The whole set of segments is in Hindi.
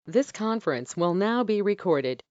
This conference will now be recorded.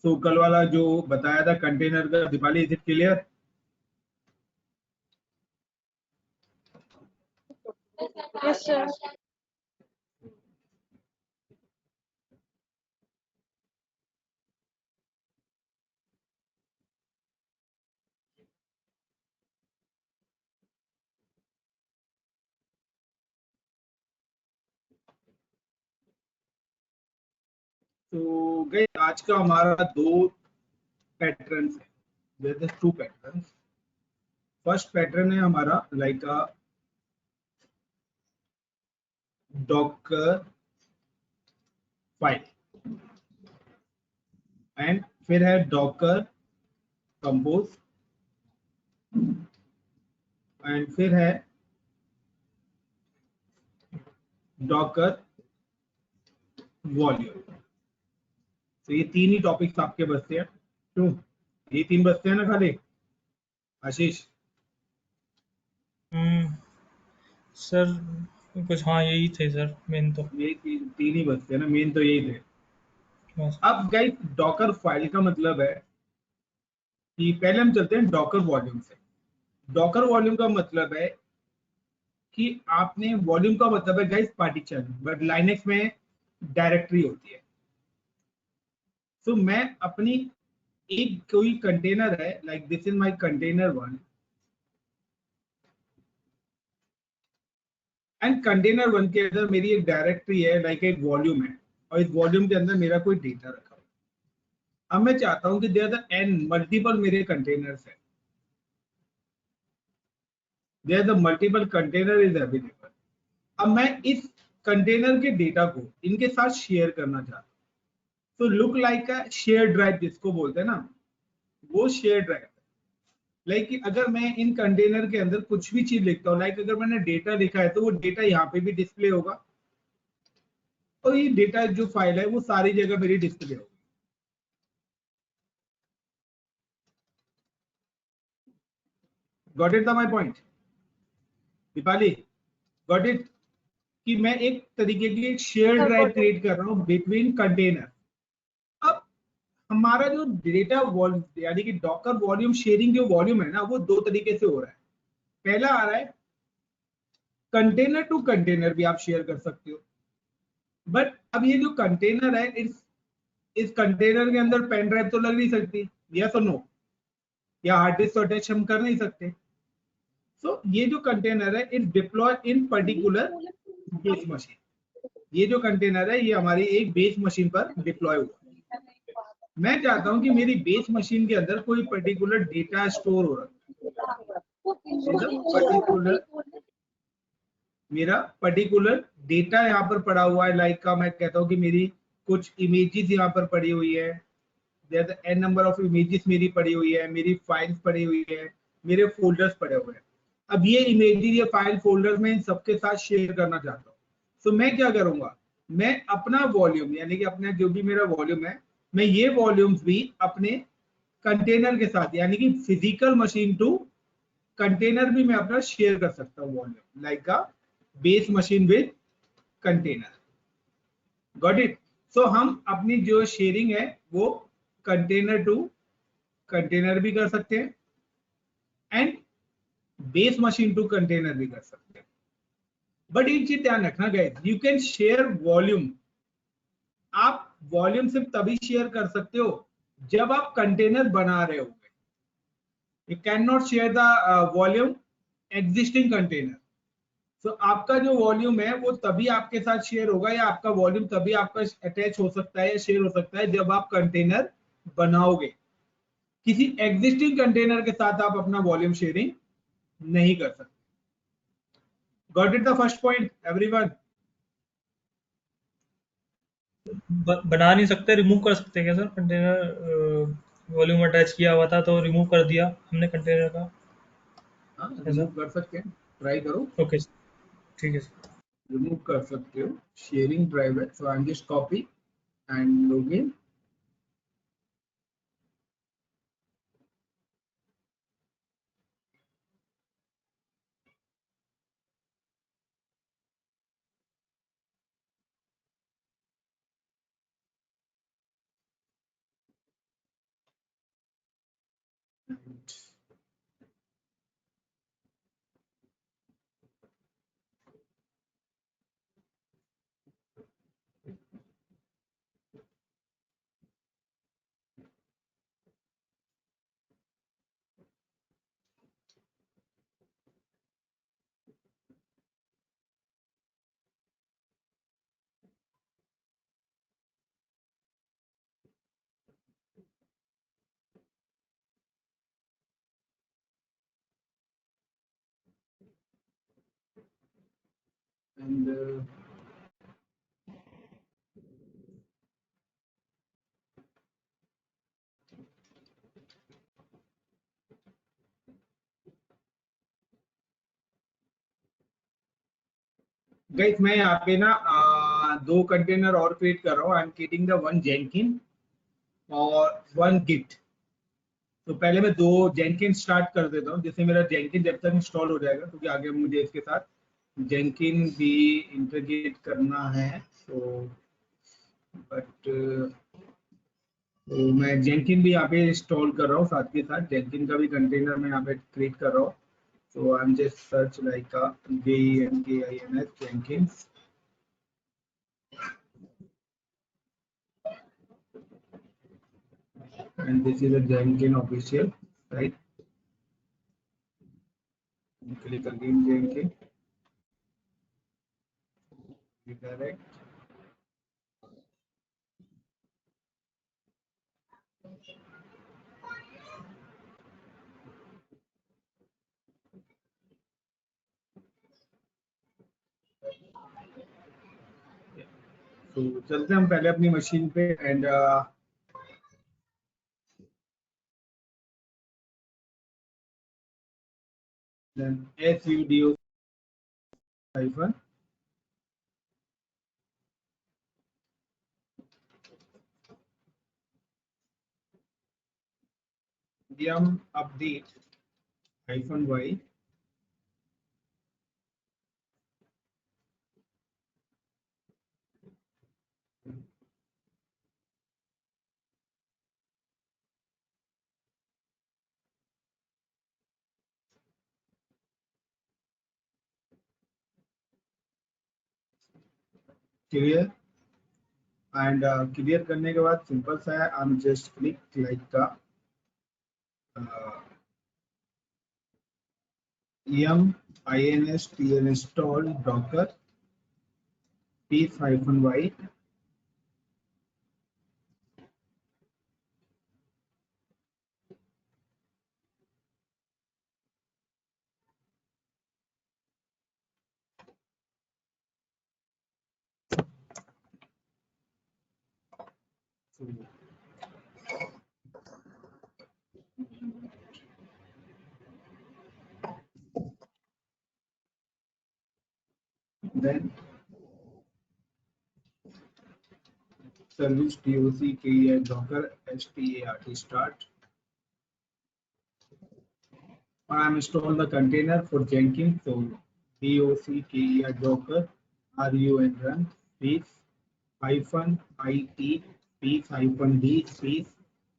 तो कल वाला जो बताया था कंटेनर का, Deepali, is it clear? Yes, sir. तो गई आज का हमारा दो पैटर्न्स है, there is two patterns. First pattern है हमारा like a Docker file, and फिर है डॉकर कंपोज, एंड फिर है डॉकर वॉल्यूम। तो ये तीन ही टॉपिक्स आपके बचते हैं। क्यों ये तीन बचते हैं ना खाली, आशीष? सर कुछ हाँ यही थे सर, मेन तो ये तीन ही बचते हैं ना, मेन तो यही थे। बस। अब गाइस डॉकर फाइल का मतलब है कि पहले हम चलते हैं डॉकर वॉल्यूम से। डॉकर वॉल्यूम का मतलब है कि आपने, वॉल्यूम का मतलब है गाइस पार्टीशन, बट लाइनेक्स में डायरेक्टरी होती है। तो मैं अपनी एक कोई कंटेनर है, like this is my container one, and container one के अंदर मेरी एक डायरेक्टरी है, लाइक एक वॉल्यूम है, और इस वॉल्यूम के अंदर मेरा कोई डेटा रखा हुआ। अब मैं चाहता हूं कि देयर द एन मल्टीपल मेरे कंटेनर्स है, there the multiple container is available. अब मैं इस कंटेनर के डेटा को इनके साथ शेयर करना चाहता हूँ। तो look like a share drive जिसको बोलते हैं ना, वो शेयर ड्राइव। लाइक अगर मैं इन कंटेनर के अंदर कुछ भी चीज लिखता हूँ, लाइक अगर मैंने डेटा लिखा है तो वो डेटा यहाँ पे भी डिस्प्ले होगा, और ये डेटा जो फाइल है वो सारी जगह मेरी डिस्प्ले होगी। Got it the my point Deepali? Got it? कि मैं एक तरीके की एक शेयर ड्राइव क्रिएट कर रहा हूँ बिटवीन कंटेनर। अब हमारा जो डेटा वॉल्यूम यानी कि डॉकर वॉल्यूम शेयरिंग जो वॉल्यूम है ना, वो दो तरीके से हो रहा है। पहला आ रहा है कंटेनर टू कंटेनर भी आप शेयर कर सकते हो, बट अब ये जो कंटेनर है, इस कंटेनर के अंदर पेन ड्राइव तो लग नहीं सकती, यस और नो, या हार्ड डिस्क अटैच हम कर नहीं सकते। सो ये जो कंटेनर है it deploy in particular base machine. ये जो कंटेनर है ये हमारी एक बेस मशीन पर डिप्लॉय हुआ है। मैं चाहता हूं कि मेरी बेस मशीन के अंदर कोई पर्टिकुलर डेटा स्टोर हो रहा है, मेरा पर्टिकुलर डेटा यहाँ पर पड़ा हुआ है। लाइक का मैं कहता हूँ कि मेरी कुछ इमेजेस यहाँ पर पड़ी हुई है, there n number of images मेरी पड़ी हुई है, मेरी फाइल्स पड़ी हुई है, मेरे फोल्डर्स पड़े हुए हैं। अब ये इमेजेस, ये फाइल फोल्डर्स में इन सबके साथ शेयर करना चाहता हूँ। तो मैं क्या करूंगा, मैं अपना वॉल्यूम यानी कि अपना जो भी मेरा वॉल्यूम है, मैं ये वॉल्यूम्स भी अपने कंटेनर के साथ यानी कि फिजिकल मशीन टू कंटेनर भी मैं अपना शेयर कर सकता हूँ वॉल्यूम, लाइक का base machine with container. Got it? So हम अपनी जो शेयरिंग है वो कंटेनर टू कंटेनर भी कर सकते हैं, and base machine to container भी कर सकते हैं। बट एक चीज ध्यान रखना guys, you can share volume. आप वॉल्यूम सिर्फ तभी शेयर कर सकते हो जब आप कंटेनर बना रहे हो। You can not share the volume existing container. तो आपका जो वॉल्यूम है वो तभी आपके साथ शेयर होगा, या आपका वॉल्यूम तभी आपका अटैच हो सकता है या शेयर हो सकता है जब आप कंटेनर बनाओगे। किसी एग्जिस्टिंग कंटेनर के साथ आप अपना वॉल्यूम शेयरिंग नहीं कर सकते। Got it the first point everyone? बना नहीं सकते, रिमूव कर सकते हैं क्या सर? कंटेनर वॉल्यूम अटैच किया हुआ था तो रिमूव कर दिया हमने कंटेनर का, हाँ, ऐसा? रिमूव कर सकते हैं, ट्राई करो, ओके सर, ठीक है सर। रिमूव कर सकते हो। शेयरिंग ड्राइव है, so I am just copy and log in. And guys मैं यहाँ पे ना दो कंटेनर और क्रिएट कर रहा हूँ। I am creating the one जेनकिन और वन गिट। तो पहले मैं दो जेनकिन स्टार्ट कर देता हूँ, जिससे मेरा जेनकिन जब तक इंस्टॉल हो जाएगा, क्योंकि आगे मुझे इसके साथ जेनकिन भी इंटीग्रेट करना है। तो बट तो मैं जेनकिन भी यहाँ पे इंस्टॉल कर रहा हूँ, साथ के साथ जेनकिन का भी कंटेनर मैं यहाँ पे क्रिएट कर रहा हूँ। So I'm just search like Jenkins Jenkins, and this is a Jenkins official, right? Click again Jenkins, redirect. तो चलते हैं हम पहले अपनी मशीन पे and then sudo hyphen yum update hyphen y clear। And clear करने के बाद सिंपल सा है, I am just click like का yum instll install docker piece hyphen y। Then service doc ke docker start start, and I'm install the container for Jenkins. So doc ke docker run run space hyphen it space hyphen d space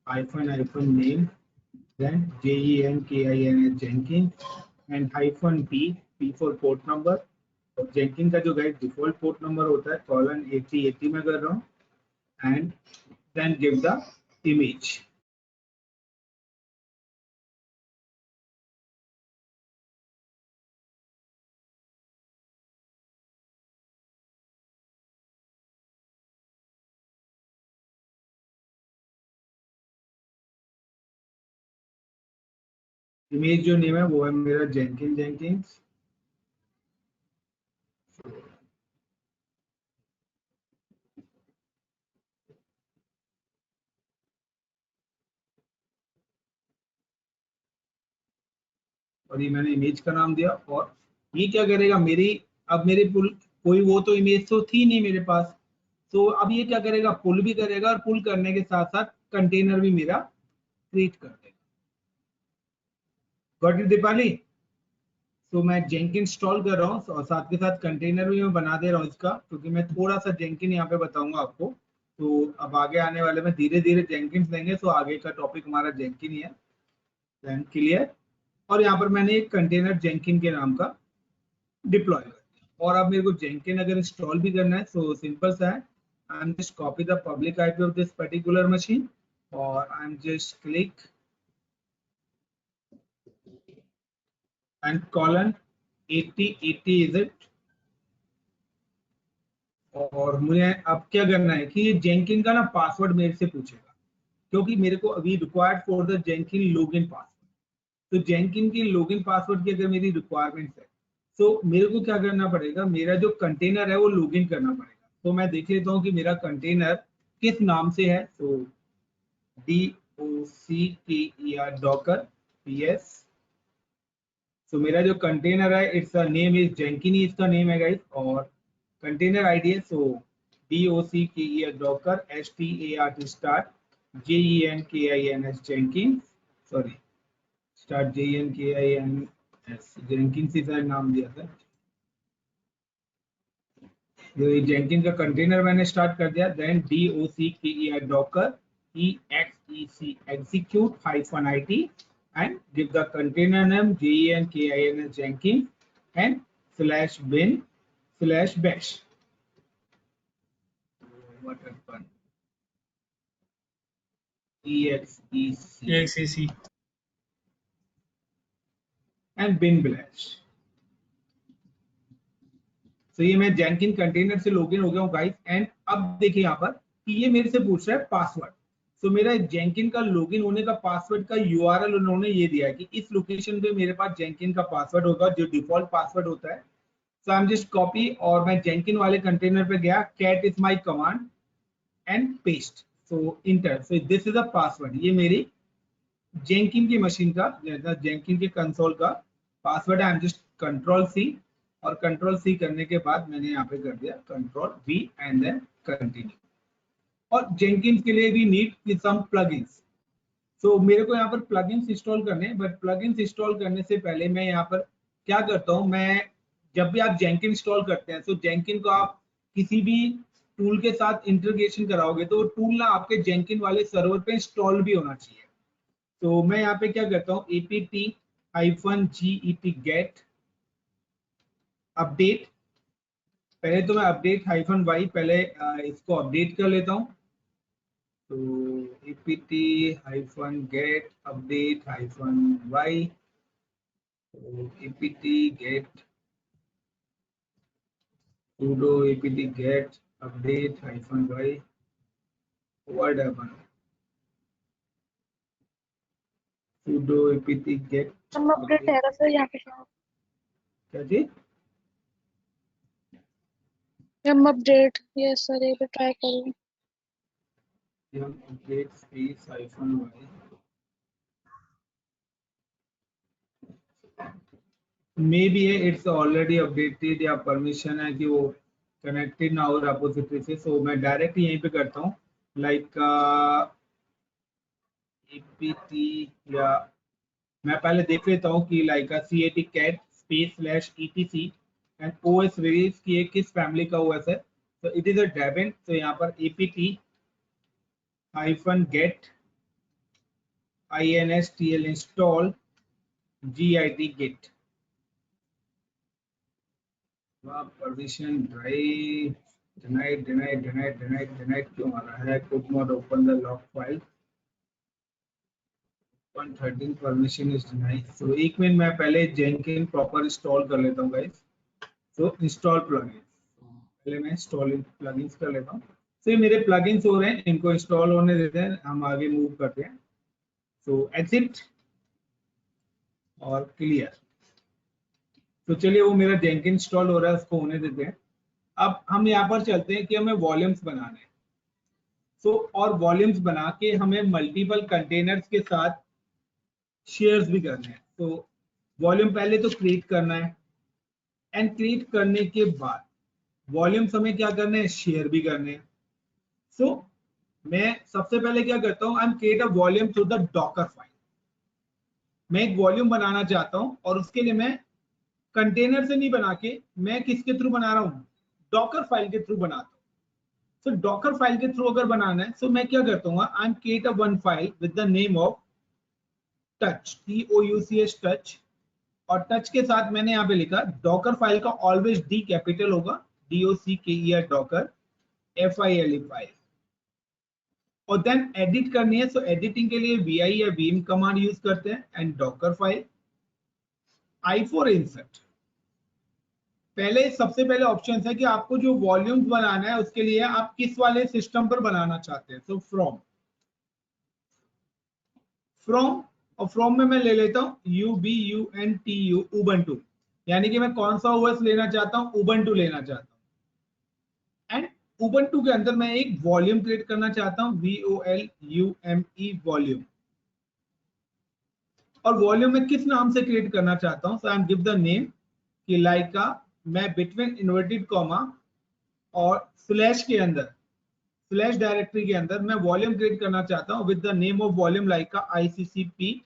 hyphen hyphen name, then jenkins Jenkins and -p for port number. और जेंकिन का जो गाइस डिफॉल्ट पोर्ट नंबर होता है कॉलन 8080 में कर रहा हूँ and then give the image. Image जो नेम है वो है मेरा जेंकिन्स। और ये मैंने इमेज का नाम दिया। और ये क्या करेगा मेरी, अब मेरे पुल कोई वो तो इमेज तो थी नहीं मेरे पास, तो अब ये क्या करेगा पुल भी करेगा और पुल करने के साथ साथ कंटेनर भी मेरा क्रिएट कर देगा। Got it Deepali? तो मैं जेंकिन इंस्टॉल कर रहा हूँ और साथ के साथ कंटेनर भी मैं बना दे रहा हूँ इसका, क्योंकि मैं थोड़ा सा जेंकिन यहाँ पे बताऊंगा आपको। तो अब आगे आने वाले में धीरे धीरे जेंकिन लेंगे, तो आगे का टॉपिक हमारा जेंकिन ही है। Then clear. और यहाँ पर मैंने एक कंटेनर जेंकिन के नाम का डिप्लॉय कर दिया। और अब मेरे को जेंकिन अगर इंस्टॉल भी करना है तो सिंपल सा है, I am just copy the public IP of this particular machine और I am just click and colon 8080 is it. और मुझे अब क्या करना है कि ये जेंकिन का ना पासवर्ड मेरे से पूछेगा, क्योंकि मेरे को अभी required for the Jenkins login password. तो जेंकिन की लॉगिन पासवर्ड की अगर मेरी रिक्वायरमेंट है तो मेरे को क्या करना पड़ेगा, मेरा जो कंटेनर है वो लॉगिन करना पड़ेगा। तो मैं देख लेता हूँ कि मेरा कंटेनर किस नाम से है। तो DOCKER डॉकर PS। तो मेरा जो कंटेनर है इट्स नेम इज जेंकिन ही इसका नेम है गाइस। और कंटेनर आईडी है सो DOCKER Docker START start JENKINS Jenkins, sorry start JENKINS Jenkins से शायद नाम दिया था। ये जेंकिन का कंटेनर मैंने स्टार्ट कर दिया। Then DOCKER Docker EXEC execute -IT and give the container name JENKINS Jenkins and /bin/bash. What happened? EXEC EXEC and bin/bash। तो ये मैं जेंकिन कंटेनर से लॉगिन हो गया हूँ गाइस। एंड अब देखिए यहाँ पर कि ये मेरे से पूछ रहा है पासवर्ड। तो मेरा जेंकिन का लॉगिन होने का पासवर्ड का यूआरएल उन्होंने ये दिया है कि इस लोकेशन पे मेरे पास जेंकिन का पासवर्ड होगा जो डिफॉल्ट पासवर्ड होता है। So I am just copy और मैं जेंकिन वाले कंटेनर पे गया, cat is my command and paste. So enter. So this is a password, ये मेरी जेंकिन की मशीन का जेंकिन के कंसोल का पासवर्ड है। आई एम जस्ट कंट्रोल-C और कंट्रोल-C करने के बाद मैंने यहाँ पे कर दिया कंट्रोल-V एंड देन कंटिन्यू। और जेंकिन के लिए भी नीड सम प्लगइन्स। सो मेरे को यहाँ पर प्लगइन्स इंस्टॉल करने हैं, बट प्लगइन्स इंस्टॉल करने से पहले मैं यहाँ पर क्या करता हूँ, मैं जब भी आप जेंकिन इंस्टॉल करते हैं तो जेंकिन को आप किसी भी टूल के साथ इंटीग्रेशन कराओगे तो टूल ना आपके जेंकिन वाले सर्वर पे इंस्टॉल भी होना चाहिए। तो मैं यहाँ पे क्या करता हूँ apt-get अपडेट। पहले तो मैं अपडेट-y पहले इसको अपडेट कर लेता हूँ। तो apt-get अपडेट-y, तो apt-get sudo apt-get अपडेट-y वर्ड अपन sudo apt-get हम अपडेट है सर यहाँ पे शायद। क्या जी हम अपडेट यस सर, ये भी ट्राई करूँ। Update space -y may be है इट्स ऑलरेडी अपडेटेड या परमिशन है कि वो कनेक्टेड ना हो रेपोजिटरी से। सो मैं डायरेक्ट यहीं पे करता हूँ लाइक apt, या मैं पहले देख लेता हूँ कि like cat space /etc and OS release की किस फैमिली का OS है। तो इट इज अ Debian। तो यहाँ पर apt-get install git git permission denied क्यों आ रहा है? Could not open the log file 113 permission is denied. So एक मिनट, मैं पहले जेनकिन प्रॉपर इंस्टॉल कर लेता हूँ गाइस। सो इंस्टॉल प्लगइन्स, पहले मैं इंस्टॉल प्लगइन्स कर लेता हूँ। तो ये मेरे प्लगइन्स हो रहे हैं, इनको इंस्टॉल होने देते हैं, हम आगे मूव करते हैं। सो एग्जिट और क्लियर। तो चलिए, वो मेरा जेनकिन इंस्टॉल हो रहा है, उसको होने देते हैं। अब हम यहाँ पर चलते हैं कि हमें वॉल्यूम्स बनाने हैं। और वॉल्यूम्स बना के हमें मल्टीपल कंटेनर्स के साथ शेयर्स भी करने हैं। तो वॉल्यूम पहले तो क्रिएट करना है, एंड क्रिएट करने के बाद वॉल्यूम्स हमें क्या करने हैं? शेयर भी करने हैं। मैं सबसे पहले क्या करता हूँ? I M create a volume through the Docker file. मैं एक वॉल्यूम बनाना चाहता हूँ, और उसके लिए मैं कंटेनर से नहीं बना के मैं किसके थ्रू बना रहा हूँ? डॉकर फाइल के थ्रू बनाता हूँ। डॉकर फाइल के थ्रू अगर बनाना है, मैं क्या करता हूँ? I M create a one file with the name of touch, TOUCH touch. और टच के साथ मैंने यहाँ पे लिखा डॉकर फाइल का ऑलवेज डी कैपिटल होगा, DOCKER डॉकर FILE फाइल। और देन एडिट करनी है। एडिटिंग के लिए VI या vim कमांड यूज करते हैं, and Docker file I4 insert. पहले सबसे पहले ऑप्शन है कि आपको जो वॉल्यूम्स बनाना है उसके लिए आप किस वाले सिस्टम पर बनाना चाहते हैं। फ्रॉम और फ्रॉम में मैं ले लेता हूं UBUNTU उबंटू, यानी कि मैं कौन सा OS लेना चाहता हूं? उबंटू लेना चाहता हूं। एंड उबंटू के अंदर मैं एक वॉल्यूम क्रिएट करना चाहता हूं, VOLUME वॉल्यूम। और वॉल्यूम में किस नाम से क्रिएट करना चाहता हूं? I am give the name कि लाइका, मैं बिटवीन इन्वर्टेड कॉमा और स्लैश के अंदर, स्लैश डायरेक्टरी के अंदर मैं वॉल्यूम क्रिएट करना चाहता हूं with the name of volume like a ICCP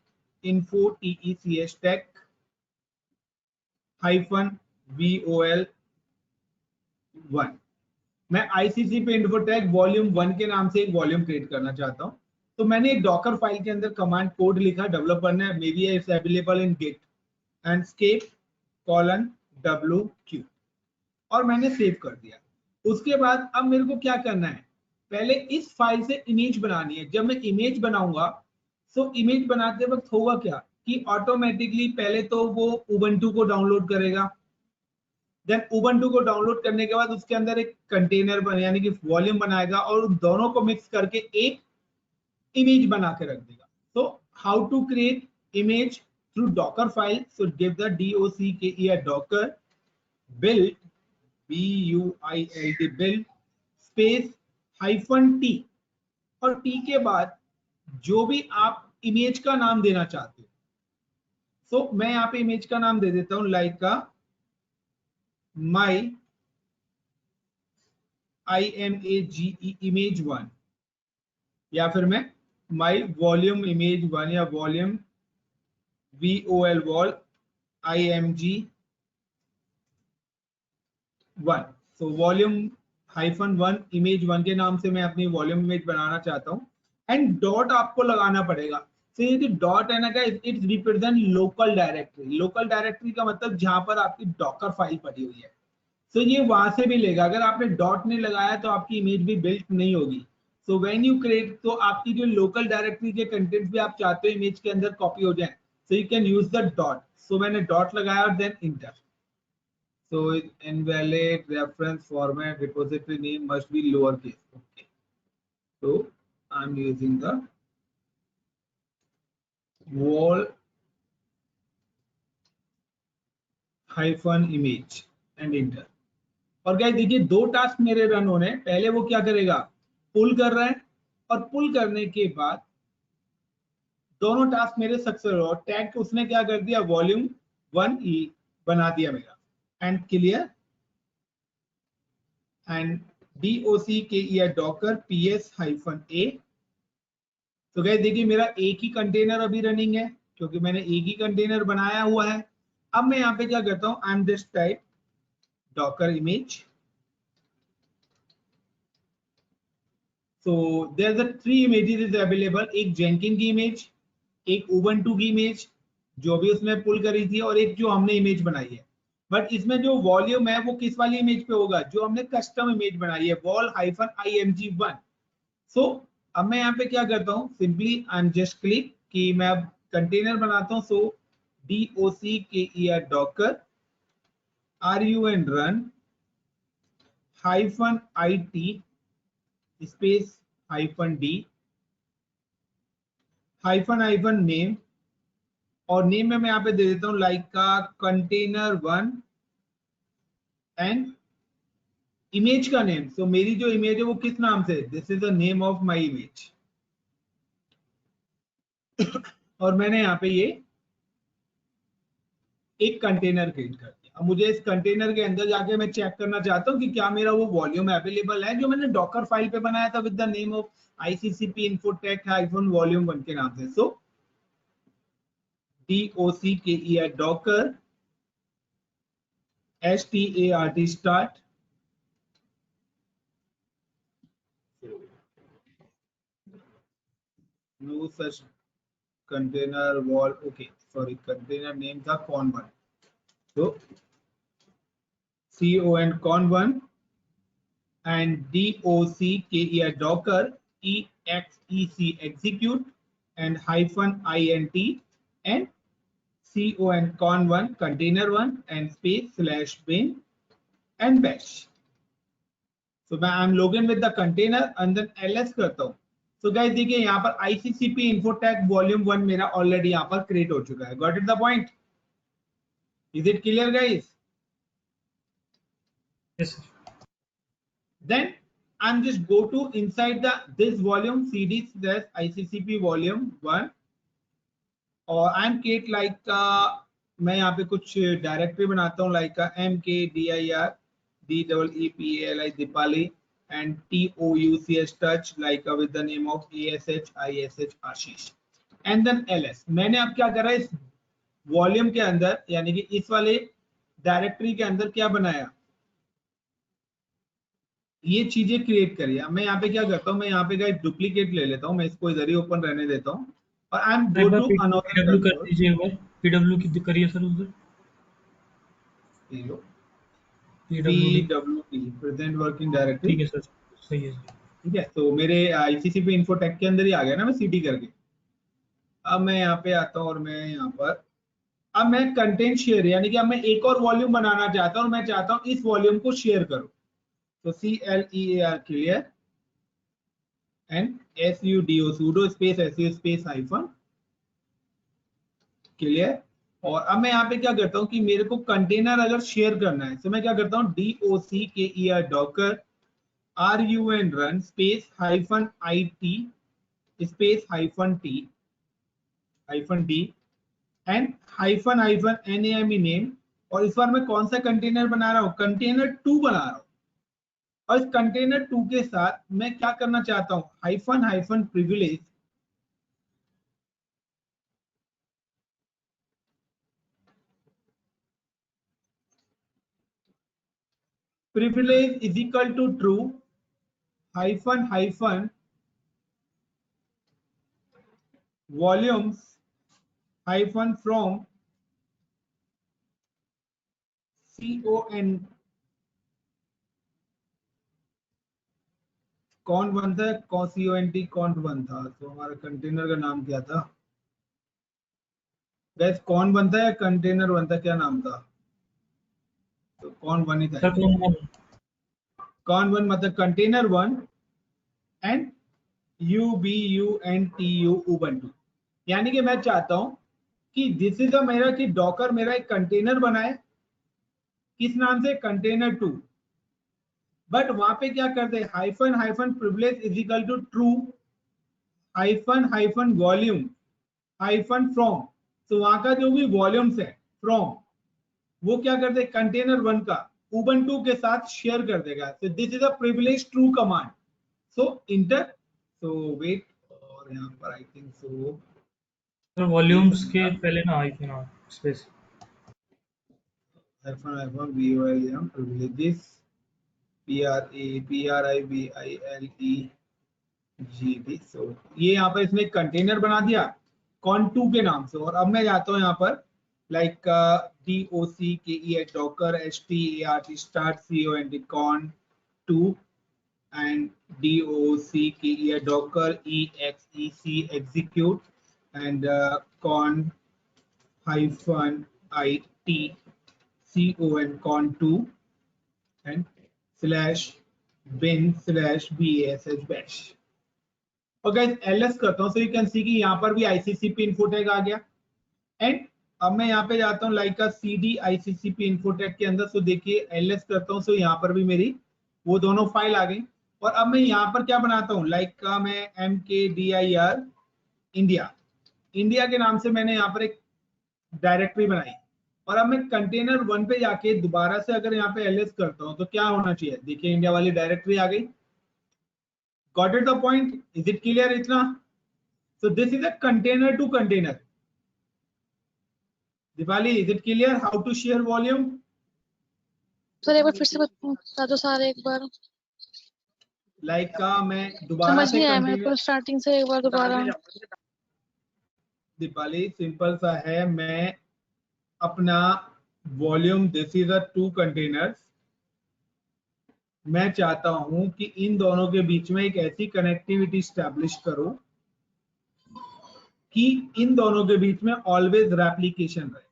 info TECH tech -VOL 1। मैं ICCP इन्फोटेक वॉल्यूम 1 के नाम से एक वॉल्यूम क्रिएट करना चाहता हूं। तो मैंने एक डॉकर फाइल के अंदर कमांड कोड लिखा, डेवलपर ने, maybe it's available in Git, and escape::WQ, और मैंने सेव कर दिया। उसके बाद अब मेरे को क्या करना है? पहले इस फाइल से इमेज बनानी है। जब मैं इमेज बनाऊंगा, इमेज बनाते वक्त होगा क्या कि ऑटोमेटिकली पहले तो वो उबंटू को डाउनलोड करेगा। देन उबंटू को डाउनलोड करने के बाद उसके अंदर एक कंटेनर बने, यानी कि वॉल्यूम बनाएगा, और उन दोनों को मिक्स करके एक इमेज बना के रख देगा। How to create image through Docker file? Give the DOCKER Docker build BUILD build space -T, और T के बाद जो भी आप इमेज का नाम देना चाहते हो। मैं यहाँ पे इमेज का नाम दे देता हूं लाइका माई IMAGE इमेज 1, या फिर मैं माई वॉल्यूम इमेज 1 या volume VOL wall IMG 1। Volume -1 image 1 के नाम से मैं अपनी वॉल्यूम इमेज बनाना चाहता हूँ। एंड डॉट आपको लगाना पड़ेगा। ये जो डॉट है ना, it's represent local directory. Local directory का मतलब जहां पर आपकी डॉकर फाइल पड़ी हुई है। ये वहां से भी लेगा। अगर आपने डॉट नहीं लगाया तो आपकी इमेज भी बिल्ट नहीं होगी। व्हेन यू क्रिएट, तो आपकी जो लोकल डायरेक्टरी के कंटेंट्स भी आप चाहते हो इमेज के अंदर कॉपी हो जाए, you can use the dot. मैंने डॉट लगाया और then enter. invalid reference format repository name must be lowercase. Okay. I'm using the wall -image and enter। और गाइस देखिए, दो टास्क मेरे रन होने हैं। पहले वो क्या करेगा? पुल कर रहा है, और पुल करने के बाद दोनों टास्क मेरे सक्सेस हो। टैग उसने क्या कर दिया? वॉल्यूम 1 बना दिया मेरा, and clear, and DOCKER Docker PS-A। तो गाइस देखिए, मेरा एक ही कंटेनर अभी रनिंग है, क्योंकि मैंने एक ही कंटेनर बनाया हुआ है। अब मैं यहाँ पे क्या करता हूँ? I am just type Docker image. There are 3 images is available, एक जेनकिन की इमेज, एक उबंटू की इमेज जो भी उसमें पुल करी थी, और एक जो हमने इमेज बनाई है। बट इसमें जो वॉल्यूम है वो किस वाली इमेज पे होगा, जो हमने कस्टम इमेज बनाई है vol-img1। सो अब मैं यहाँ पे क्या करता हूँ, simply I am just click कि मैं अब कंटेनर बनाता हूँ। सो docker docker run -it space -d -name, और नेम में मैं यहाँ पे दे देता हूँ लाइक का container1 एंड इमेज का नेम। सो मेरी जो इमेज है वो किस नाम से, this is the name of my image. और मैंने यहाँ पे ये एक कंटेनर क्रिएट कर दिया। अब मुझे इस कंटेनर के अंदर जाके मैं चेक करना चाहता हूँ कि क्या मेरा वो वॉल्यूम अवेलेबल है जो मैंने डॉकर फाइल पे बनाया था with the name of ICCP infotech-volume1 के नाम से। सो docker start no such container wall, okay sorry, container name था con1। so con1 and docker execute and -int and con1 container1 and space/bin and bash। so मैं I am login with the container and then ls करता हूँ। सो गाइस देखिए यहाँ पर ICCP infotech-volume1 मेरा ऑलरेडी यहाँ पर क्रिएट हो चुका है। Got it the point? Is it clear guys? Yes, sir. Then I'm just go to inside the this volume cd/ICCP volume1 और I'm create like मैं यहाँ पे कुछ डायरेक्टरी बनाता हूँ like mkdir DEEPALI Dipali and TOUCH touch like with the name of ASH ISH Ashish and then ls। मैंने अब क्या करा इस वॉल्यूम के अंदर यानी कि इस वाले डायरेक्टरी के अंदर क्या बनाया, ये चीजें क्रिएट करी। अब मैं यहाँ पे क्या करता हूँ, मैं यहाँ पे का डुप्लीकेट ले लेता हूँ, मैं इसको इधर ही ओपन रहने देता हूँ और आई एम एक गो बार टू अनदर PW कर दीजिए, एक बार PW की करिए सर उधर। PWD PWD present working directory. ठीक है सर, सही है सर। ठीक है, तो मेरे ICCP इन्फोटेक के अंदर ही आ गया ना, मैं सीटी करके। अब मैं यहाँ पे आता हूँ और मैं यहाँ पर अब मैं कंटेंट शेयर यानी कि अब मैं एक और वॉल्यूम बनाना चाहता हूँ और मैं चाहता हूँ इस वॉल्यूम को शेयर करूँ। तो CLEAR clear and sudo space su space hyphen clear. और अब मैं यहाँ पे क्या करता हूँ कि मेरे को कंटेनर अगर शेयर करना है तो मैं क्या करता हूँ docker run space -it space -d and -name name. और इस बार मैं कौन सा कंटेनर बना रहा हूँ, container2 बना रहा हूँ। और इस container2 के साथ मैं क्या करना चाहता हूँ, -privilege privilege is equal to true -, volumes -from con1 था, cont1 था। तो हमारा कंटेनर का नाम क्या था गैस, con1 था या container1 था, क्या नाम था? तो con1 ही था। सर कौन con1 मतलब container1 एंड ubuntu ubuntu। यानी कि मैं चाहता हूं कि दिस इज मेरा कि डॉकर मेरा एक कंटेनर बनाए किस नाम से, container2। बट वहां पे क्या करते हैं, -privilege is equal to true -volume -from। तो वहां का जो भी वॉल्यूम्स है फ्रॉम वो क्या करते हैं, container1 का ubuntu के साथ शेयर कर देगा। तो this is a privilege true command. So enter, so wait, और यहाँ पर I think so sir volumes के पहले ना hyphen space -vol privileges PRIVILEGD। सो ये यहाँ पर इसने कंटेनर बना दिया con2 के नाम से। और अब मैं जाता हूँ यहाँ पर like DOCKE Docker, START start, COND 2, and DOCKE Docker EXEC execute, and con hyphen IT CON 2, and slash bin slash bash bash. और गाइस ls करता हूं, सो यू कैन सी कि यहाँ पर भी ICCP info tag आ गया. एंड अब मैं यहाँ पे जाता हूँ like CD ICCP info tag के अंदर. सो देखिए ls करता हूँ, सो यहाँ पर भी मेरी वो दोनों फाइल आ गई. और अब मैं यहाँ पर क्या बनाता हूँ, लाइक मैं MKDIR इंडिया के नाम से मैंने यहाँ पर एक डायरेक्टरी बनाई. और अब मैं कंटेनर 1 पे जाके दोबारा से अगर यहाँ पे ls करता हूँ तो क्या होना चाहिए, देखिए इंडिया वाली डायरेक्टरी आ गई. Got it the point? Is it clear इतना? So this is a container to container. Dipali, is it clear how to share volume? Sir एक बार फिर से बता दो सारे एक बार. Like मैं दोबारा समझ से नहीं आया मेरे कंटेनर. को स्टार्टिंग से एक बार दोबारा. दीपाली सिंपल सा है, मैं अपना volume, this is a 2 containers. मैं चाहता हूं कि इन दोनों के बीच में एक ऐसी कनेक्टिविटी स्टैब्लिश करो कि इन दोनों के बीच में ऑलवेज रेप्लिकेशन रहे.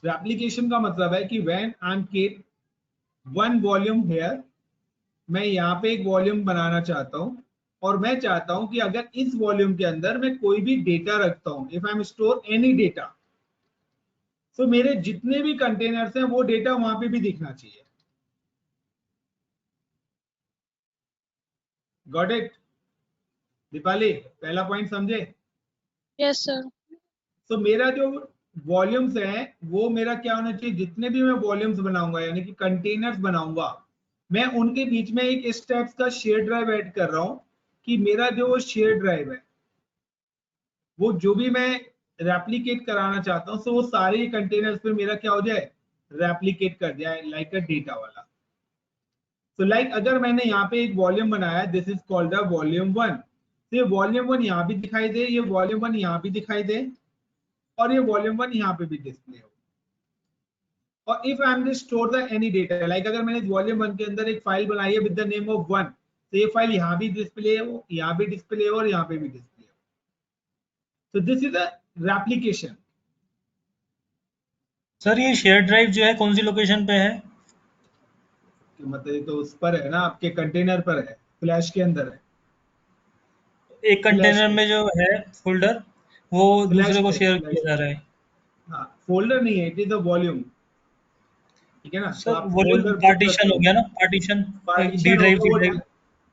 रेप्लिकेशन का मतलब है कि when I am keep one volume here, मैं यहाँ पे एक वॉल्यूम बनाना चाहता हूं और मैं चाहता हूं कि अगर इस वॉल्यूम के अंदर मैं कोई भी डेटा रखता हूं, if I am store any data, तो मेरे जितने भी कंटेनर्स हैं वो डेटा वहां पे भी दिखना चाहिए. Got it? दीपाली पहला पॉइंट समझे? Yes sir. तो मेरा जो वॉल्यूम्स है वो मेरा क्या होना चाहिए, जितने भी मैं वॉल्यूम्स बनाऊंगा यानी कि कंटेनर्स बनाऊंगा, मैं उनके बीच में एक इस टाइप का शेयर ड्राइव ऐड कर रहा हूं कि मेरा जो शेयर ड्राइव है वो जो भी मैं रेप्लिकेट कराना चाहता हूं, तो वो सारे कंटेनर्स पे मेरा क्या हो जाए, रेप्लिकेट कर जाए लाइक अ डेटा वाला. तो लाइक अगर मैंने यहाँ पे एक वॉल्यूम बनाया, this is called a volume 1, तो ये वॉल्यूम 1 यहाँ भी दिखाई दे, ये वॉल्यूम 1 यहाँ भी दिखाई दे, और ये वॉल्यूम 1 यहाँ पे भी डिस्प्ले हो. और if I am store the any data, like अगर मैंने वॉल्यूम 1 के अंदर एक फाइल बनाई है विद द नेम ऑफ 1, तो ये फाइल यहाँ भी डिस्प्ले हो, यहाँ भी डिस्प्ले हो और यहाँ पे भी डिस्प्ले हो. तो this is a replication. Sir ये शेयर ड्राइव जो है कौन सी लोकेशन पे है? मतलब ये तो उस पर है ना, आपके कंटेनर पर है, फ्लैश के अंदर है. एक कंटेनर में जो है फोल्डर वो फ्लैश दूसरे को पे, शेयर फ्लैश किया जा रहा है. हाँ, फोल्डर नहीं है, इट इज अ वॉल्यूम. ठीक है ना? तो सर आप वॉल्यूम फोल्डर पिक पार्टीशन करते हो हो, गया ना, पार्टीशन डी पार्टीशन ड्राइव होगा सी वो, ड्राइव.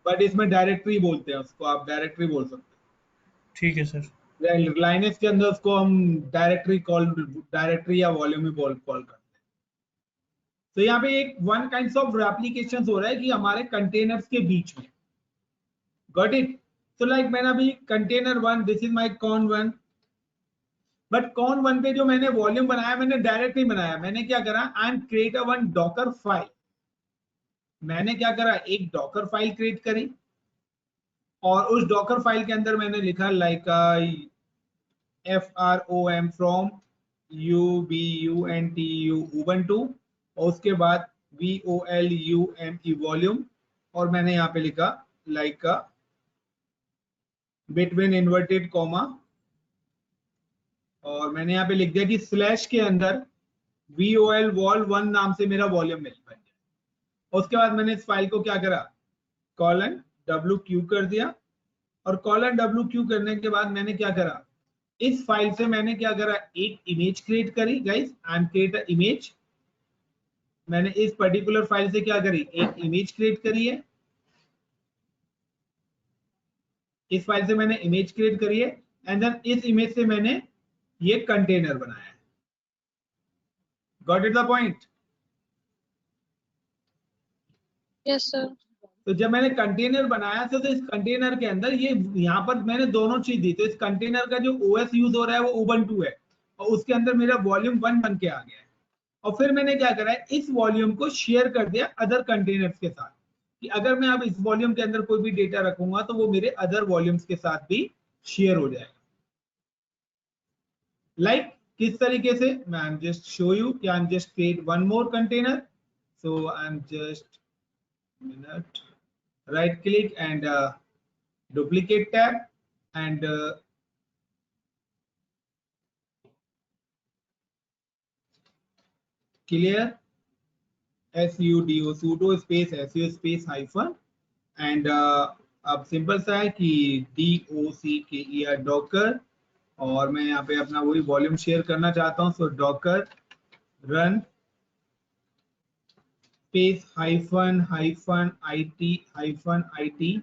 बट इसमें डायरेक्टरी बोलते हैं उसको, आप डायरेक्टरी बोल सकते ठीक है सर. हो. लाइनेस के अंदर उसको हम डायरेक्टरी या वॉल्यूम ही कॉल करते हैं. तो यहाँ पे एक वन काइंड ऑफ रेप्लिकेशन हो रहा है कि हमारे कंटेनर्स के बीच में. Got it? सो लाइक मैंने अभी container 1, this is my con 1, but con 1 पे जो मैंने वॉल्यूम बनाया, मैंने डायरेक्ट नहीं बनाया. मैंने क्या करा, I am create a one Docker file. मैंने क्या करा, एक डॉकर फाइल क्रिएट करी और उस डॉकर फाइल के अंदर मैंने लिखा like FROM from UBUNTU Ubuntu, और उसके बाद VOLUME वॉल्यूम, और मैंने यहाँ पे लिखा लाइक बिटवीन इन्वर्टेड कॉमा, और मैंने यहाँ पे लिख दिया कि स्लैश के अंदर VOL वॉल 1 नाम से मेरा वॉल्यूम मिल बन गया. उसके बाद मैंने इस फाइल को क्या करा, कॉलन WQ कर दिया, और कॉलन WQ करने के बाद मैंने क्या करा, इस फाइल से मैंने क्या करा, एक इमेज क्रिएट करी. Guys I am create a image. मैंने इस पर्टिकुलर फाइल से क्या करी, एक इमेज क्रिएट करी है. इस फाइल से मैंने इमेज क्रिएट करी है, एंड देन इस इमेज से मैंने ये कंटेनर बनाया है. Got it the point? Yes sir. तो जब मैंने कंटेनर बनाया तो इस कंटेनर के अंदर ये यहाँ पर मैंने दोनों चीज दी. तो इस कंटेनर का जो OS यूज हो रहा है वो Ubuntu है, और उसके अंदर मेरा वॉल्यूम 1 बन के आ गया है. और फिर मैंने क्या करा है, इस वॉल्यूम को शेयर कर दिया अदर कंटेनर्स के साथ, कि अगर मैं अब इस वॉल्यूम के अंदर कोई भी डेटा रखूंगा तो वो मेरे अदर वॉल्यूम्स के साथ भी शेयर हो जाएगा। लाइक किस तरीके से, मैं I am just show you कि I am just create one more container. So I am just minute, right click and duplicate tab and clear sudo space su space hyphen and अब सिंपल सा है कि docker डॉकर, और मैं यहाँ पे अपना वही वॉल्यूम शेयर करना चाहता हूँ। So docker run space hyphen hyphen it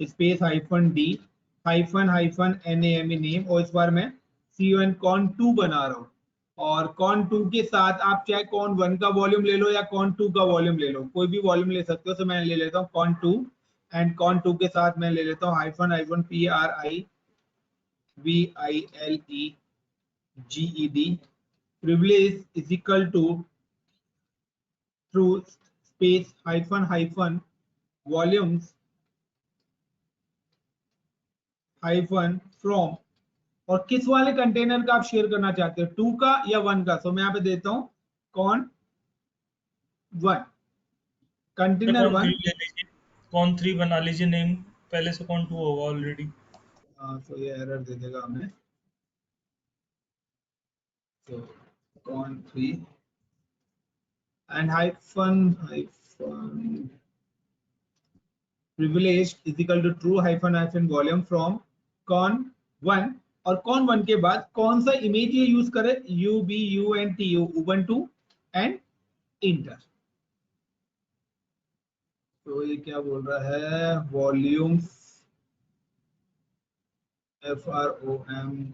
space hyphen D hyphen name name, और इस बार मैं con2 बना रहा हूँ। और con2 के साथ आप चाहे con1 का वॉल्यूम ले लो या con2 का वॉल्यूम ले लो, कोई भी वॉल्यूम ले सकते हो। तो मैं ले लेता हूँ con2 एंड con2 के साथ मैं ले लेता हूँ hyphen hyphen privileged privilege is equal to true space hyphen hyphen volumes hyphen from, और किस वाले कंटेनर का आप शेयर करना चाहते हो, 2 का या 1 का। सो मैं यहाँ पे देता हूँ con1 कंटेनर 1। con3 बना लीजिए नेम, पहले से con2 होगा ऑलरेडी। तो ये एरर दे देगा हमें। तो con3 and hyphen privileged is equal to true hyphen volume from con1, और con1 के बाद कौन सा इमेज ये यूज करे, ubuntu ubuntu एंड इंटर। तो ये क्या बोल रहा है, वॉल्यूम FROM,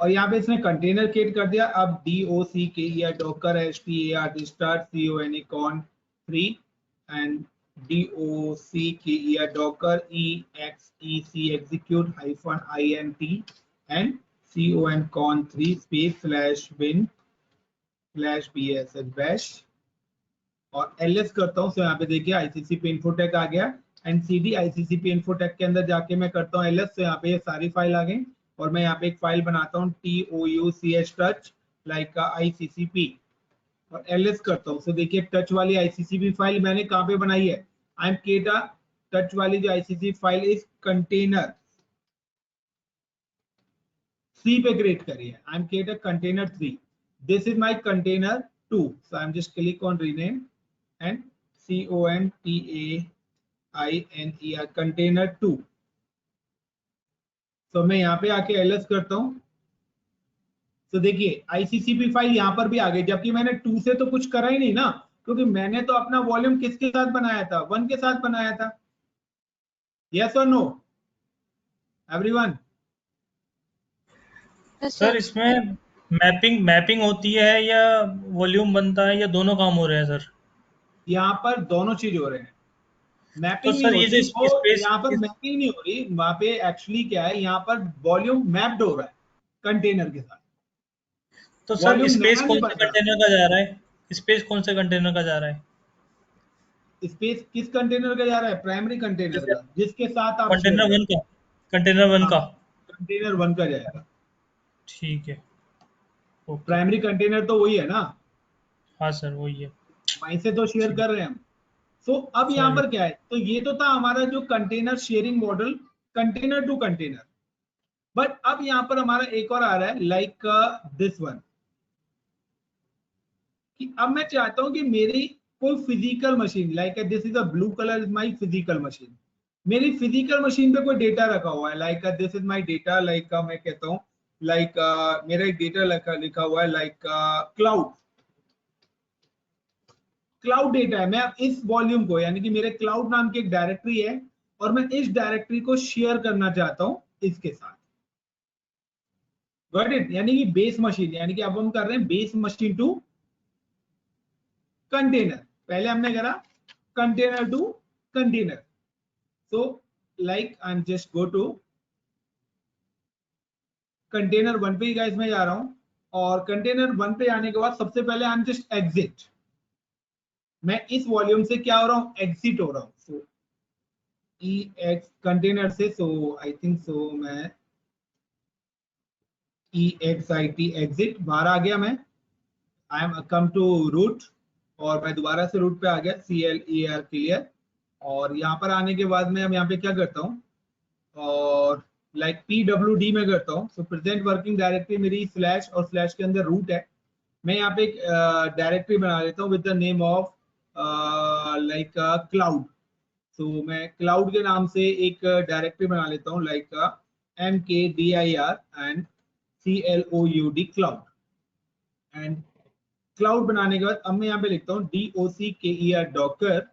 और यहाँ पे इसने कंटेनर क्रिएट कर दिया। अब docker या Docker start con3 and docker या Docker exec execute hyphen int and con3 space /bin/bsh bash, और ls करता हूँ। तो यहाँ पे देखिए ICCP इन्फोटेक आ गया एंड cd ICCP इन्फोटेक के अंदर जाके मैं करता हूँ ls। तो यहाँ पे ये सारी फाइल आ गई, और मैं यहाँ पे एक फाइल बनाता हूँ touch touch लाइक का ICCP और ls करता हूँ। तो देखिए टच वाली ICCP फाइल मैंने कहाँ पे बनाई है, आई एम केटा टच वाली जो ICCP फाइल इस कंटेनर C पे क्रिएट करी है। आई एम केटा container 3, this is my container 2। So I am just click on rename and container container 2। तो मैं यहाँ पे आके ls करता हूँ। तो देखिए ICCP फाइल यहाँ पर भी आ गई, जबकि मैंने 2 से तो कुछ करा ही नहीं ना, क्योंकि मैंने तो अपना वॉल्यूम किसके साथ बनाया था, 1 के साथ बनाया था। यस और नो एवरीवन? सर इसमें मैपिंग होती है या वॉल्यूम बनता है, या दोनों काम हो रहे हैं सर? यहाँ पर दोनों चीज हो रहे हैं। तो मैपिंग नहीं सर ये होती, जो वो स्पेस, यहाँ पर मैपिंग नहीं हो रही, वहां पे एक्चुअली क्या है, यहाँ पर वॉल्यूम मैप्ड हो रहा है कंटेनर के साथ, तो सर वॉल्यूम स्पेस नया नहीं कौन बन से रहा। कंटेनर का जा रहा है? स्पेस कौन से कंटेनर का जा रहा है? स्पेस किस कंटेनर का जा रहा है, प्राइमरी कंटेनर जैसे का जिसके साथ आप शेयर कंटेनर कर। 1 का, कंटेनर 1 हाँ, का। कंटेनर 1 का जाएगा। ठीक है, ओके। प्राइमरी कंटेनर तो वही है ना, हाँ सर वही है। वहीं से तो शेयर ठीक, कर रहे हैं हम। सो अब यहाँ चलिए। पर क्या है, तो ये तो था हमारा जो container sharing model, container to container. But अब यहाँ पर हमारा एक और आ रहा है लाइक दिस वन, कि अब मैं चाहता हूं कि मेरी कोई physical machine, like this is a blue colour is my physical machine, मेरी फिजिकल मशीन पे कोई डेटा रखा हुआ है, like this is my data, like मैं कहता हूं लाइक मेरा एक डेटा लिखा हुआ है लाइक क्लाउड डेटा है। मैं इस वॉल्यूम को, यानी कि मेरे क्लाउड नाम की एक डायरेक्टरी है, और मैं इस डायरेक्टरी को शेयर करना चाहता हूं इसके साथ। Got it? यानी कि बेस मशीन, यानी कि अब हम कर रहे हैं बेस मशीन टू कंटेनर। पहले हमने करा container to container. So like I am just go to container 1 पे गाइस मैं जा रहा हूं, और कंटेनर 1 पे आने के बाद सबसे पहले आई एम जस्ट एग्जिट, मैं इस वॉल्यूम से क्या हो रहा हूं, एग्जिट हो रहा हूं। ex कंटेनर से, सो आई थिंक सो मैं exit एग्जिट बाहर आ गया, मैं I am come to root और मैं दोबारा से रूट पे आ गया, CLER क्लियर। और यहाँ पर आने के बाद में अब यहाँ पे क्या करता हूँ, और लाइक PWD में करता हूँ। सो प्रेजेंट वर्किंग डायरेक्टरी मेरी स्लैश और स्लैश के अंदर रूट है। मैं यहाँ पे एक डायरेक्टरी बना लेता हूँ with the name of like cloud. तो मैं क्लाउड के नाम से एक डायरेक्टरी बना लेता हूँ, like MKDIR and CLOUD cloud. And cloud बनाने के बाद अब मैं यहाँ पे लिखता हूँ DOCKER Docker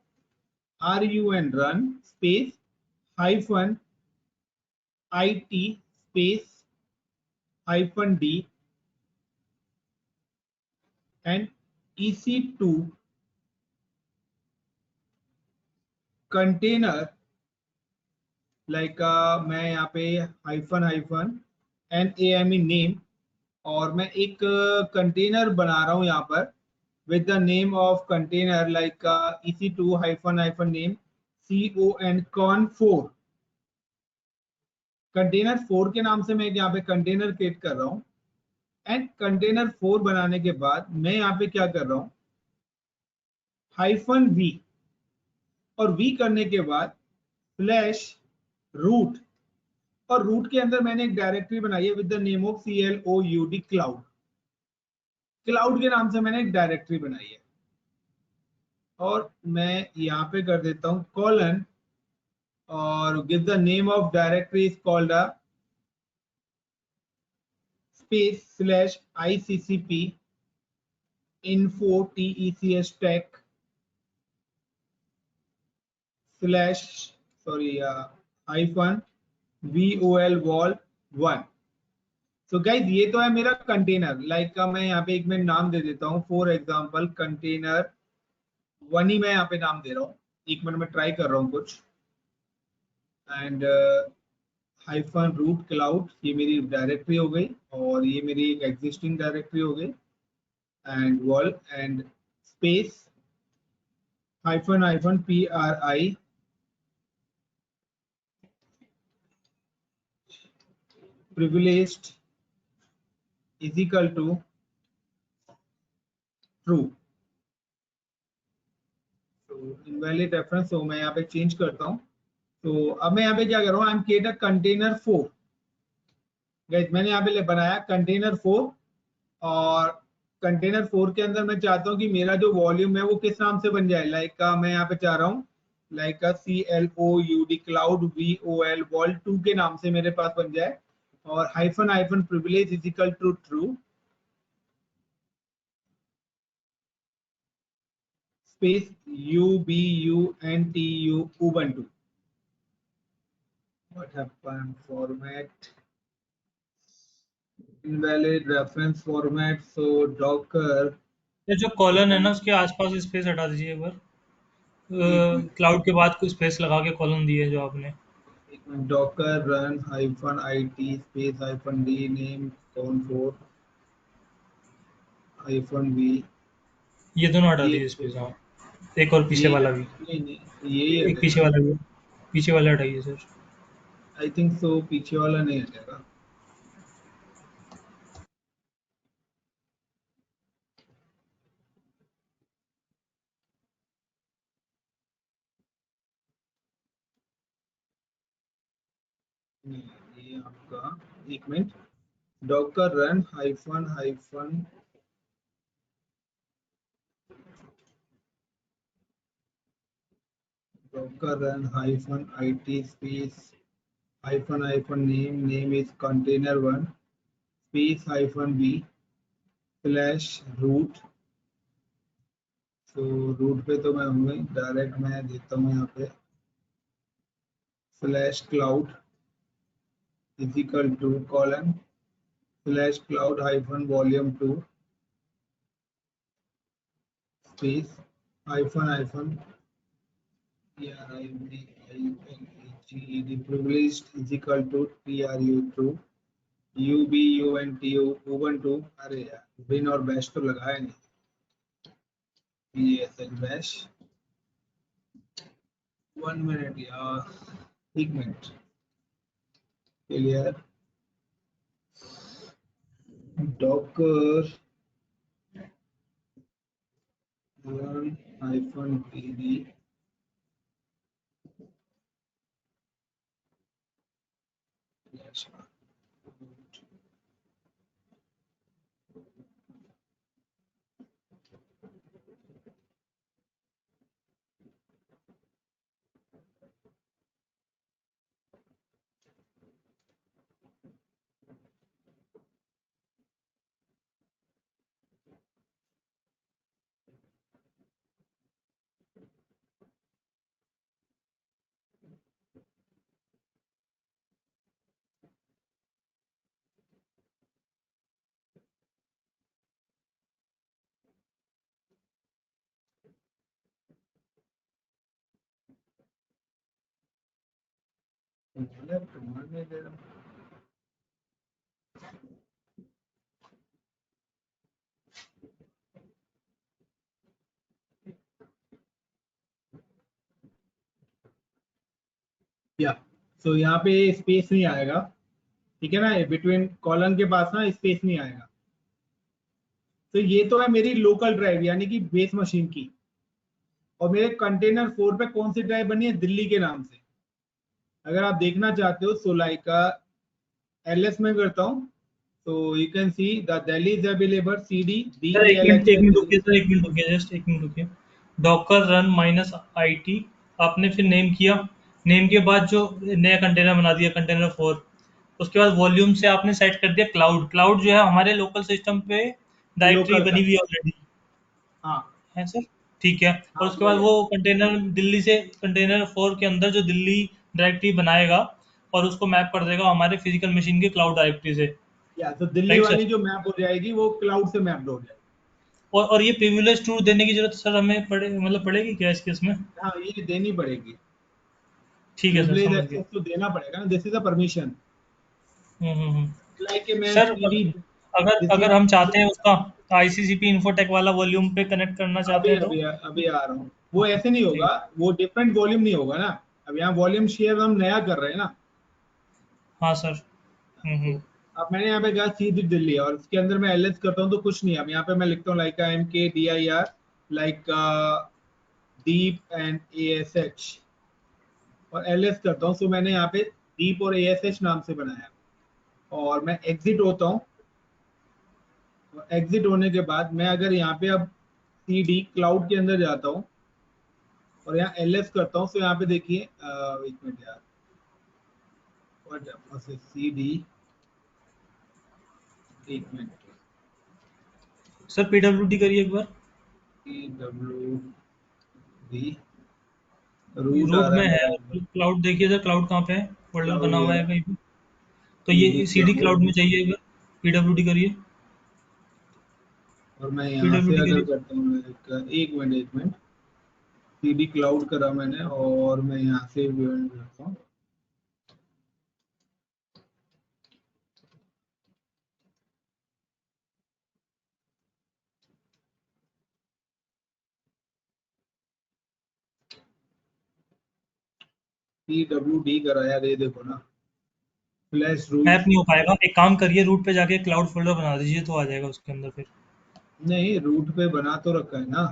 RUN run space hyphen IT space hyphen D and EC2 container, like मैं यहाँ पे हाइफन हाइफन NAME नेम, और मैं एक कंटेनर बना रहा हूँ यहाँ पर with the name of container like EC2 hyphen hyphen name con4 container 4 के नाम से मैं यहाँ पे कंटेनर क्रिएट कर रहा हूँ। एंड कंटेनर 4 बनाने के बाद मैं यहाँ पे क्या कर रहा हूँ, -v, और v करने के बाद स्लैश रूट, और रूट के अंदर मैंने एक डायरेक्टरी बनाई है with the name of CLOUD cloud. Cloud के नाम से मैंने एक डायरेक्टरी बनाई है, और मैं यहाँ पे कर देता हूँ कॉलन और give the name of directory is called space slash ICCP info TECS tech slash sorry hyphen VOL wall 1। So guys ये तो है मेरा कंटेनर, लाइक का मैं यहाँ पे एक मिनट नाम दे देता हूँ, फॉर एग्जांपल कंटेनर 1 ही मैं यहाँ पे नाम दे रहा हूँ। एक मिनट में ट्राई कर रहा हूँ कुछ। एंड हाइफन रूट क्लाउड, ये मेरी डायरेक्टरी हो गई, और ये मेरी एक एग्जिस्टिंग डायरेक्टरी हो गई। And wall and space hyphen hyphen PRI privileged is equal to true। तो इनवैलिड रेफरेंस, तो मैं यहाँ पे चेंज करता हूँ। तो अब मैं यहाँ पे क्या कर रहा हूँ, I M create a container 4। Guys मैंने यहाँ पे बनाया कंटेनर 4, और कंटेनर 4 के अंदर मैं चाहता हूँ कि मेरा जो वॉल्यूम है वो किस नाम से बन जाए, लाइक मैं यहाँ पे चाह रहा हूँ like CLOUD cloud VOL vol 2 के नाम से मेरे पास बन जाए, और hyphen hyphen privilege is equal to true space UBUNTU Ubuntu। What happened? Format invalid reference format, so Docker ये जो कॉलन है ना उसके आसपास स्पेस हटा दीजिए एक बार। एक मिनट क्लाउड के बाद कोई स्पेस लगा के कॉलन दिए जो आपने। Docker run hyphen IT space hyphen D name con4 hyphen V। ये दोनों हटा ये दीजिए स्पेस, हाँ। एक और पीछे वाला भी। नहीं यही एक पीछे हटेगा। वाला भी। पीछे वाला हटाइए सर। आई थिंक सो पीछे वाला नहीं हटेगा। नहीं ये आपका, एक minute, Docker run hyphen hyphen Docker run hyphen IT space hyphen hyphen name is container1 space hyphen V slash root। तो रूट पे तो मैं हूँ, डायरेक्ट मैं देता हूँ यहाँ पे slash cloud is equal to colon slash cloud hyphen volume 2 space hyphen hyphen privileged is equal to TRU2 UBUNTU Ubuntu। अरे यार बिन और बैश तो लगाया नहीं, BSL बैश 1 मिनट यार, 1 minute. Clear. Docker -pd command नहीं दे रहा। या सो यहाँ पे स्पेस नहीं आएगा, ठीक है ना, बिटवीन कॉलन के पास ना स्पेस नहीं आएगा। तो ये तो है मेरी लोकल ड्राइव यानी कि बेस मशीन की, और मेरे कंटेनर 4 पे कौन सी ड्राइव बनी है, दिल्ली के नाम से। अगर आप देखना चाहते हो सोलाइका एलएस में करता हूँ, तो you can see the Delhi is available CD sir एक मिनट DELH। रुकिए सर, एक मिनट रुकिए, जस्ट एक मिनट रुकिए। डॉकर रन -IT आपने फिर नेम किया, नेम के बाद जो नया कंटेनर बना दिया कंटेनर 4, उसके बाद वॉल्यूम से आपने सेट कर दिया क्लाउड। क्लाउड जो है हमारे लोकल सिस्टम पे डायरेक्टरी लोकल का, बनी हुई है ऑलरेडी, हाँ है सर? ठीक है। और हाँ उसके बाद वही है। वो कंटेनर दिल्ली से कंटेनर 4 के अंदर जो दिल्ली डायरेक्टरी बनाएगा और उसको मैप कर देगा हमारे फिजिकल मशीन की क्लाउड डायरेक्टरी से, या तो दिल्ली राइट वाली सर? जो मैप हो जाएगी वो क्लाउड से मैप हो जाएगी। और ये प्रिविलेज टूर देने की जरूरत सर हमें पड़ेगी क्या इस केस में? हाँ ये देनी पड़ेगी, ठीक है सर, प्रिविलेज समझ गया। एक्सेस तो देना पड़ेगा ना, this is a permission. Hmm. Like मैं सर CD अगर रिसीव, अगर हम चाहते हैं उसका आईसीसीपी इन्फोटेक वाला वॉल्यूम पे कनेक्ट करना चाहते अभी हैं तो? अभी अभी आ रहा हूँ। वो ऐसे नहीं ठीक। होगा, वो डिफरेंट वॉल्यूम नहीं होगा ना। अब यहाँ वॉल्यूम शेयर हम नया कर रहे हैं ना। हाँ सर। तो अब मैंने यहाँ पे कहा सीधी दिल्ली, और इसके अंदर मैं LS करता हूँ तो कुछ नहीं। अब यहाँ पे मैं लिखता हूँ like MKDIR, like Deep and ASH, और LS करता हूँ। सो मैंने यहाँ पे दीप और ASH नाम से बनाया, और मैं एग्जिट होता हूँ। एग्जिट होने के बाद मैं अगर यहाँ पे अब CD क्लाउड के अंदर जाता हूँ और यहाँ LS करता हूँ, तो यहाँ पे देखिए एक मिनट यार, CD, एक मिनट, सर पीडब्ल्यूडी करिए एक बार। PWD रूट आ रूट रहा में है है, मेरा, क्लाउड देखिए सर, क्लाउड कहाँ पे है? फोल्डर क्लाउड बना ये हुआ है रहा, कहीं पे? तो CD ये सीडी क्लाउड। क्लाउड में चाहिए एक बार, पीडब्ल्यूडी करिए। और मैं यहाँ से पीडब्ल्यूडी अगर करिए। करता हूँ एक मिनट, CD क्लाउड करा मैंने, और मैं यहाँ से करता हूँ PWD कराया, ये देखो ना, फ्लैश रूट। मैप नहीं हो पाएगा, एक काम करिए, रूट पे जाके क्लाउड फोल्डर बना दीजिए तो आ जाएगा उसके अंदर फिर। नहीं, रूट पे बना तो रखा है ना।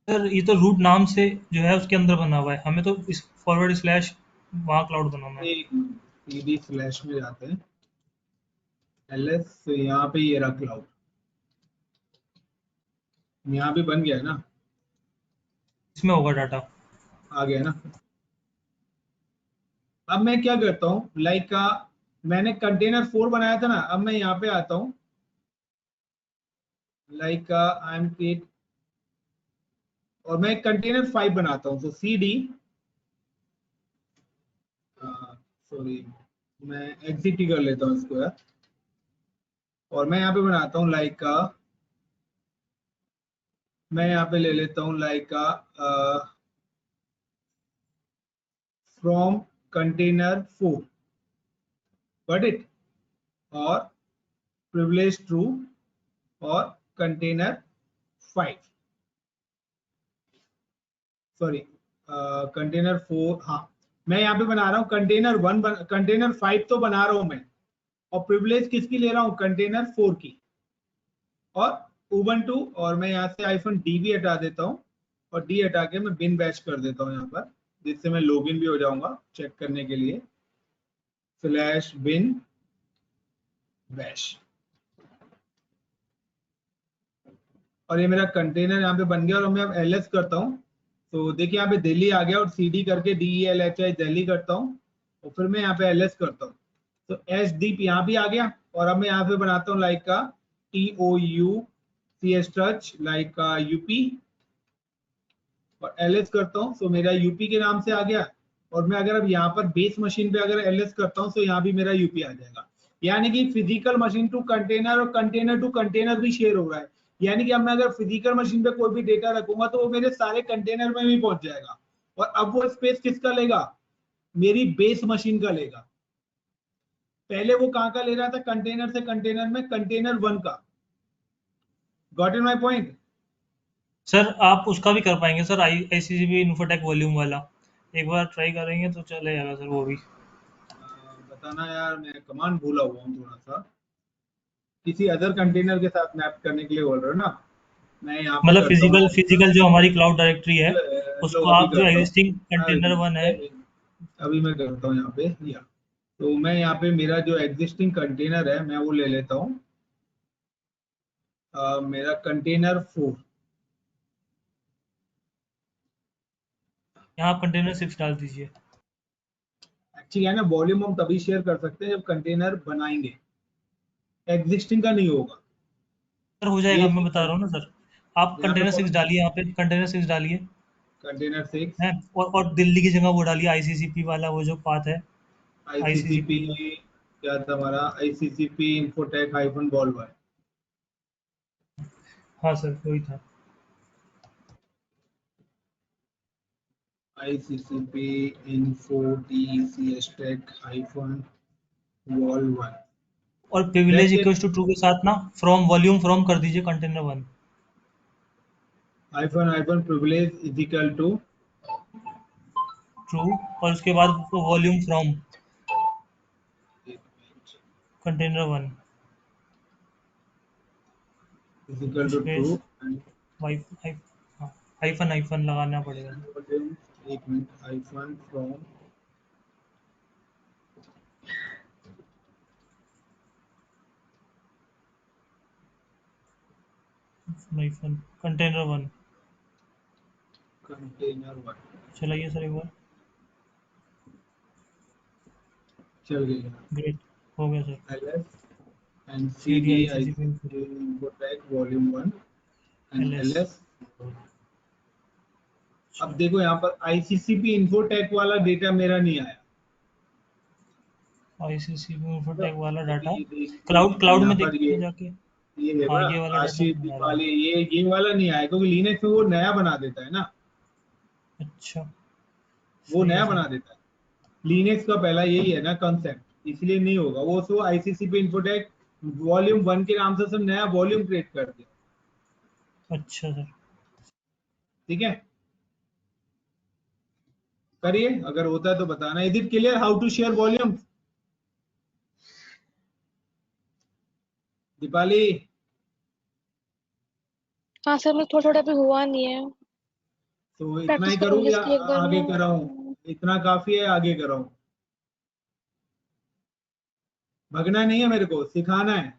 सर ये तो रूट नाम से जो है उसके अंदर बना हुआ है, हमें तो इस फॉरवर्ड स्लैश वहाँ क्लाउड बनाना है। एक CD फ्लैश में जाते हैं, LS, तो यहाँ पे ये रहा क्लाउड, यहाँ भी बन गया है ना, इसमें होगा डाटा। आ गया ना। अब मैं क्या करता हूँ, लाइक मैंने कंटेनर 4 बनाया था ना, अब मैं यहाँ पे आता हूँ, लाइक आई एम क्रिएट, और मैं कंटेनर 5 बनाता हूँ। तो CD, सॉरी मैं एग्जिट ही कर लेता हूँ इसको यार, और मैं यहाँ पे बनाता हूँ लाइक मैं यहाँ पे ले लेता हूँ like from container 4, got it, और प्रिविलेज ट्रू, और कंटेनर 5, सॉरी कंटेनर 4, हाँ मैं यहाँ पे बना रहा हूँ कंटेनर 1, कंटेनर 5 तो बना रहा हूँ मैं, और प्रिविलेज किसकी ले रहा हूँ, कंटेनर 4 की, और उबंटू, और मैं यहाँ से -d भी हटा देता हूँ, और d हटा के मैं बिन बैश कर देता हूँ यहाँ पर, जिससे मैं लॉगिन भी हो जाऊंगा चेक करने के लिए, /bin bash, और ये मेरा कंटेनर यहाँ पे बन गया। और मैं अब ls करता हूँ, तो देखिए यहाँ पे दिल्ली आ गया, और cd करके DELHI दिल्ली करता हूँ, और फिर मैं यहाँ पे ls करता हूँ, तो sdeep यहाँ भी आ गया। और अब मैं यहाँ पे बनाता हूँ लाइक का touch लाइक का यूपी, और ls करता हूँ, तो मेरा यूपी के नाम से आ गया। और मैं अगर अब यहाँ पर बेस मशीन पे अगर ls करता हूँ, तो यहाँ भी मेरा यूपी आ जाएगा, यानी कि फिजिकल मशीन टू कंटेनर और कंटेनर टू कंटेनर भी शेयर हो रहा है। यानी कि अब मैं अगर फिजिकल मशीन पे कोई भी डेटा रखूंगा, तो वो मेरे सारे कंटेनर में भी पहुंच जाएगा, और अब वो स्पेस किसका लेगा, मेरी बेस मशीन का लेगा। पहले वो कहाँ का ले रहा था, कंटेनर से कंटेनर में, कंटेनर 1 का। Got in my point? Sir आप उसका भी कर पाएंगे सर, ICCP इन्फोटेक वॉल्यूम वाला, एक बार ट्राई करेंगे तो चले जाएगा सर वो भी। बताना यार, मैं कमांड भूला हुआ हूँ थोड़ा सा, किसी अदर कंटेनर के साथ मैप करने के लिए बोल रहे हो ना, मैं यहाँ पे मतलब करता हूँ। फिजिकल जो हमारी क्लाउड डायरेक्टरी है, लो उसको अभी आप जो करता हूँ, एग्जिस्टिंग कंटेनर 1 है। अभी मैं करता हूँ यहाँ पे, या तो मैं यहाँ पे मेरा जो एग्जिस्टिंग कंटेनर है मैं वो ले लेता हूँ, मेरा कंटेनर 4, यहाँ आप कंटेनर 6 डाल दीजिए। एक्चुअली है ना, वॉल्यूम हम तभी शेयर कर सकते हैं जब कंटेनर बनाएंगे, एग्जिस्टिंग का नहीं होगा सर हो जाएगा, ये मैं चीज बता रहा हूँ ना सर। आप यहाँ पे कंटेनर 6 डालिए, यहाँ पे कंटेनर 6 डालिए कंटेनर 6, है, और दिल्ली की जगह वो डालिए ICCP वाला वो जो पाथ है, ICCP, ICCP। क्या था हमारा, ICCP इन्फोटेक -volver, हाँ सर वही था। ICCP info tech -vol1, और privilege that's it. Equals to true के साथ ना फ्रॉम वॉल्यूम फ्रॉम कर दीजिए container 1। -privilege is equal to, true, और उसके बाद volume from container 1 is equal to space true, and hyphen hyphen लगाना पड़ेगा। volume, एक minute, hyphen from hyphen container 1 container 1, चलाइए सर एक बार। चल गया, ग्रेट, हो गया sir. ls and CD cd ICCP infotech volume 1 and LS। ls। अब देखो यहाँ पर ICCP इन्फोटेक वाला डेटा मेरा नहीं आया, ICCP तो इन्फोटेक वाला डाटा ये क्लाउड यहाँ में पर देखिए जाके। ये देखो हाँ ना, ये वाला डाटा आशीष नहीं आ रहा है। दीपाली, ये वाला नहीं आया, क्योंकि लिनक्स में वो नया बना देता है ना, अच्छा वो सही है नया सर। बना देता है, लिनक्स का पहला यही है ना कंसेप्ट, इसलिए नहीं होगा वो। सो ICCP इन्फोटेक वॉल्यूम 1 के नाम से सब नया वॉल्यूम क्रिएट कर दिया, अच्छा सर। ठीक है, करिए, अगर होता है तो बताना। Is it clear how to share volume? Deepali, हाँ सर, मैं थोड़ा थोड़ा भी हुआ नहीं है, तो इतना ही प्रैक्टिस करूँ करूंगी या इसकी एक बार आगे कराऊं? मैं। इतना काफी है, आगे कराऊं? भगना नहीं है, मेरे को सिखाना है।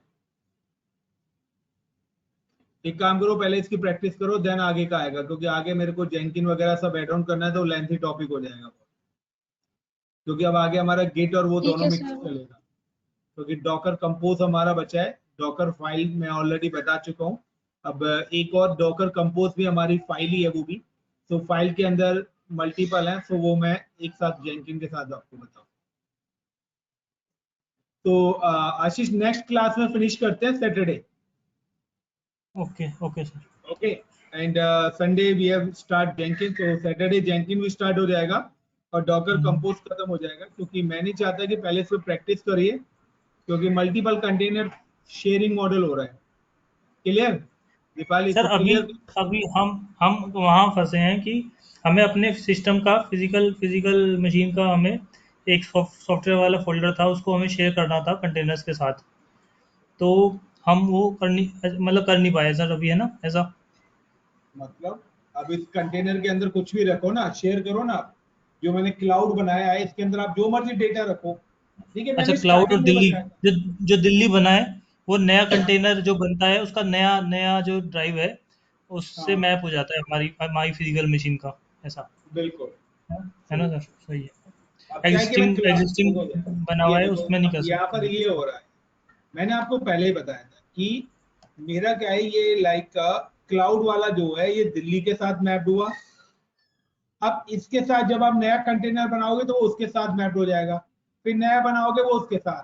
एक काम करो, पहले इसकी प्रैक्टिस करो, देन आगे का आएगा, क्योंकि आगे मेरे को जेंकिन वगैरह सब एड ऑन करना है, तो लेंथी टॉपिक हो जाएगा, क्योंकि अब आगे हमारा गिट और वो ठीक दोनों है मिक्स सर। चलेगा, क्योंकि डॉकर कंपोज हमारा बचा है, डॉकर फाइल मैं ऑलरेडी बता चुका हूँ। अब एक और डॉकर कंपोज भी हमारी फाइल ही है वो भी, तो फाइल के अंदर मल्टीपल है, तो वो मैं एक साथ जेंकिन के साथ आपको बताऊँ। तो आशीष, नेक्स्ट क्लास में फिनिश करते हैं Saturday, okay okay sir. Okay, and Sunday we have start Jenkin, तो सैटरडे जेंकिन भी स्टार्ट हो जाएगा और डॉकर कंपोज खत्म हो जाएगा, क्योंकि मैं नहीं चाहता कि पहले से प्रैक्टिस करिए, क्योंकि मल्टीपल कंटेनर शेयरिंग मॉडल हो रहा है। क्लियर? दीपाली सर तो अभी क्लियर। अभी हम वहाँ फंसे हैं कि हमें अपने सिस्टम का फिजिकल मशीन का हमें एक सॉफ्टवेयर वाला फोल्डर था, उसको हमें शेयर करना था कंटेनर्स के साथ। तो हम वो कर नहीं पाए सर अभी, है ना ऐसा? मतलब अब इस कंटेनर के अंदर कुछ भी रखो ना, शेयर करो ना। जो मैंने क्लाउड बनाया है इसके अंदर आप जो मर्जी डेटा रखो। ठीक है, अच्छा, मैंने क्लाउड और स्टार्टिंग में दिल्ली, बताया था। जो जो दिल्ली बना है, वो नया कंटेनर जो बनता है उसका नया नया जो ड्राइव है, उससे हाँ मैप हो जाता है हमारी हमारी फिजिकल मशीन का, ऐसा बिल्कुल है ना सही। सर? सही है। अब क्या है कि मैं एग्जिस्टिंग एग्जिस्टिंग देखो बना ये हुआ है, देखो उसमें नहीं अब कर यहाँ पर सकते। ये हो रहा है। मैंने आपको पहले ही बताया था कि मेरा क्या है, ये लाइक क्लाउड वाला जो है ये दिल्ली के साथ मैप्ड हुआ। अब इसके साथ जब आप नया कंटेनर बनाओगे तो वो उसके साथ मैप्ड हो जाएगा, फिर नया बनाओगे वो उसके साथ।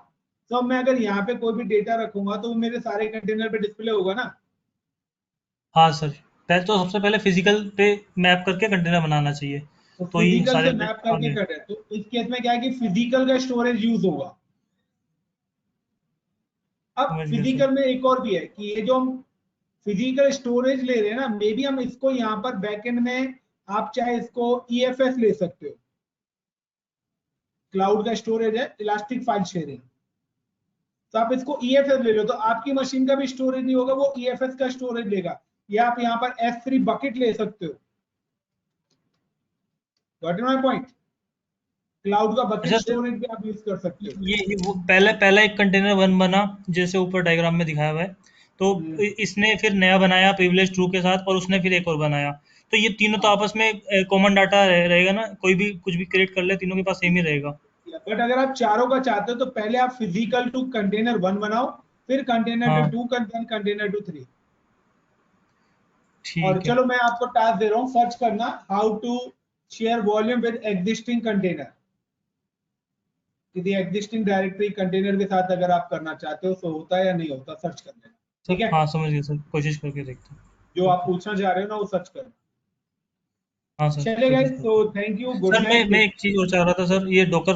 तो अब मैं अगर यहाँ पे कोई भी डेटा रखूंगा तो वो मेरे सारे कंटेनर पे डिस्प्ले होगा ना। हाँ सर, पहले तो सबसे पहले फिजिकल पे मैप करके कंटेनर बनाना चाहिए, तो तो ही फिजिकल सारे से मैप डेटा करके आगे। कर रहे हैं, तो इस केस में क्या है कि फिजिकल का स्टोरेज यूज होगा। अब समझ गया सर। फिजिकल में एक और भी है कि ये जो हम फिजिकल स्टोरेज ले रहे हैं ना, मे बी हम इसको यहाँ पर बैकएंड में आप चाहे इसको ईएफएस ले सकते हो। क्लाउड का स्टोरेज है इलास्टिक फाइल शेयरिंग। तो आप इसको ईएफएस ले लो तो आपकी मशीन का भी स्टोरेज नहीं होगा, वो ईएफएस का स्टोरेज लेगा। या आप यहाँ पर S3 बकेट ले सकते हो। Got my point? क्लाउड का बकेट अच्छा सर, स्टोरेज भी आप यूज कर सकते हो। ये वो पहले पहला एक कंटेनर वन बना, जैसे ऊपर डायग्राम में दिखाया हुआ है, तो इसने फिर नया बनाया प्रिविलेज ट्रू के साथ, और उसने फिर एक और बनाया। तो ये तीनों तो हाँ आपस में कॉमन डाटा रहेगा ना, कोई भी कुछ भी क्रिएट कर ले, तीनों के पास सेम ही रहेगा। बट अगर आप चारों का चाहते हो तो पहले आप फिजिकल टू कंटेनर 1 बनाओ, फिर कंटेनर हाँ, टू 2, कंटेनर टू 3। और ठीक है। चलो मैं आपको टास्क दे रहा हूँ, सर्च करना how to share volume with existing container. किसी एग्जिस्टिंग डायरेक्टरी कंटेनर के साथ अगर आप करना चाहते हो तो होता है या नहीं होता, सर्च कर लेना। ठीक सर है, हाँ, समझ गया सर, कोशिश करके देखते हैं। जो आप ओके। पूछना चाह रहे हो ना वो सर्च करना। हाँ सर, चलेगा। कोशिश तो करते हैं। थैंक यू, गुड सर मैं नाइट। एक चीज़ और चाह रहा था सर, ये डॉकर